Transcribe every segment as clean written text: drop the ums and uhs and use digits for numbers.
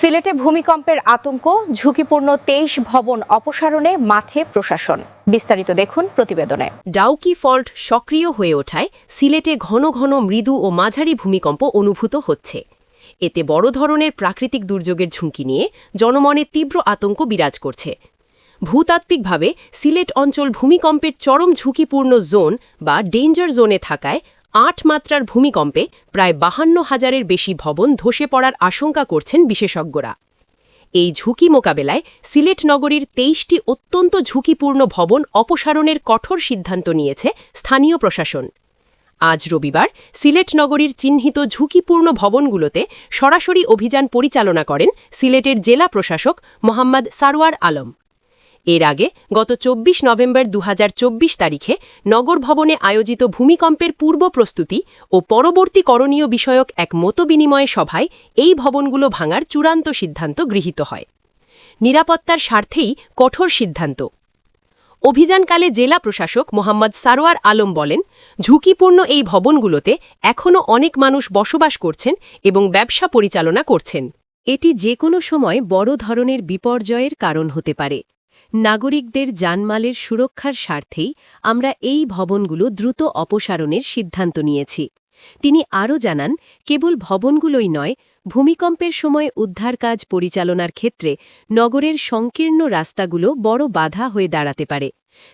সিলেটে ভূমিকম্পের আতঙ্ক, ঝুঁকিপূর্ণ ২৩ ভবন অপসারণে মাঠে প্রশাসন। বিস্তারিত দেখুন প্রতিবেদনে। ডাউকি ফল্ট সক্রিয় হয়ে ওঠায় সিলেটে ঘন ঘন মৃদু ও মাঝারি ভূমিকম্প অনুভূত হচ্ছে। এতে বড় ধরনের প্রাকৃতিক দুর্যোগের ঝুঁকি নিয়ে জনমনে তীব্র আতঙ্ক বিরাজ করছে। ভূতাত্ত্বিকভাবে সিলেট অঞ্চল ভূমিকম্পের চরম ঝুঁকিপূর্ণ জোন বা ডেঞ্জার জোনে থাকায় ৮ মাত্রার ভূমিকম্পে প্রায় ৫২,০০০-এর বেশি ভবন ধসে পড়ার আশঙ্কা করছেন বিশেষজ্ঞরা। এই ঝুঁকি মোকাবেলায় সিলেট নগরীর ২৩টি অত্যন্ত ঝুঁকিপূর্ণ ভবন অপসারণের কঠোর সিদ্ধান্ত নিয়েছে স্থানীয় প্রশাসন। আজ রবিবার সিলেট নগরীর চিহ্নিত ঝুঁকিপূর্ণ ভবনগুলোতে সরাসরি অভিযান পরিচালনা করেন সিলেটের জেলা প্রশাসক মোহাম্মদ সারওয়ার আলম। এর আগে গত ২৪ নভেম্বর ২০২৪ তারিখে নগর ভবনে আয়োজিত ভূমিকম্পের পূর্ব প্রস্তুতি ও পরবর্তী করণীয় বিষয়ক এক মতবিনিময় সভায় এই ভবনগুলো ভাঙার চূড়ান্ত সিদ্ধান্ত গৃহীত হয়। নিরাপত্তার স্বার্থেই কঠোর সিদ্ধান্ত। অভিযানকালে জেলা প্রশাসক মোহাম্মদ সারওয়ার আলম বলেন, ঝুঁকিপূর্ণ এই ভবনগুলোতে এখনও অনেক মানুষ বসবাস করছেন এবং ব্যবসা পরিচালনা করছেন। এটি যে কোনো সময় বড় ধরনের বিপর্যয়ের কারণ হতে পারে। নাগরিকদের জানমালের সুরক্ষার স্বার্থেই আমরা এই ভবনগুলো দ্রুত অপসারণের সিদ্ধান্ত নিয়েছি। তিনি আরও জানান, কেবল ভবনগুলোই নয়, ভূমিকম্পের সময় উদ্ধার কাজ পরিচালনার ক্ষেত্রে নগরের সংকীর্ণ রাস্তাগুলো বড় বাধা হয়ে দাঁড়াতে পারে।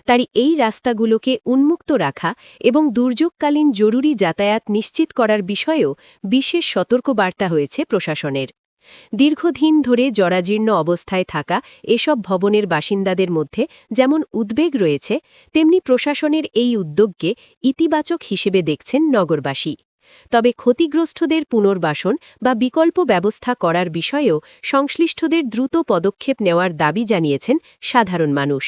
তাই এই রাস্তাগুলোকে উন্মুক্ত রাখা এবং দুর্যোগকালীন জরুরি যাতায়াত নিশ্চিত করার বিষয়েও বিশেষ সতর্কবার্তা হয়েছে প্রশাসনের। দীর্ঘদিন ধরে জরাজীর্ণ অবস্থায় থাকা এসব ভবনের বাসিন্দাদের মধ্যে যেমন উদ্বেগ রয়েছে, তেমনি প্রশাসনের এই উদ্যোগকে ইতিবাচক হিসেবে দেখছেন নগরবাসী। তবে ক্ষতিগ্রস্তদের পুনর্বাসন বা বিকল্প ব্যবস্থা করার বিষয়েও সংশ্লিষ্টদের দ্রুত পদক্ষেপ নেওয়ার দাবি জানিয়েছেন সাধারণ মানুষ।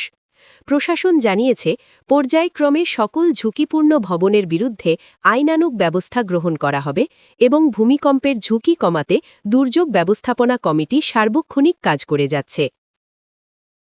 প্রশাসন জানিয়েছে, পর্যায়ক্রমে সকল ঝুঁকিপূর্ণ ভবনের বিরুদ্ধে আইনানুগ ব্যবস্থা গ্রহণ করা হবে এবং ভূমিকম্পের ঝুঁকি কমাতে দুর্যোগ ব্যবস্থাপনা কমিটি সার্বক্ষণিক কাজ করে যাচ্ছে।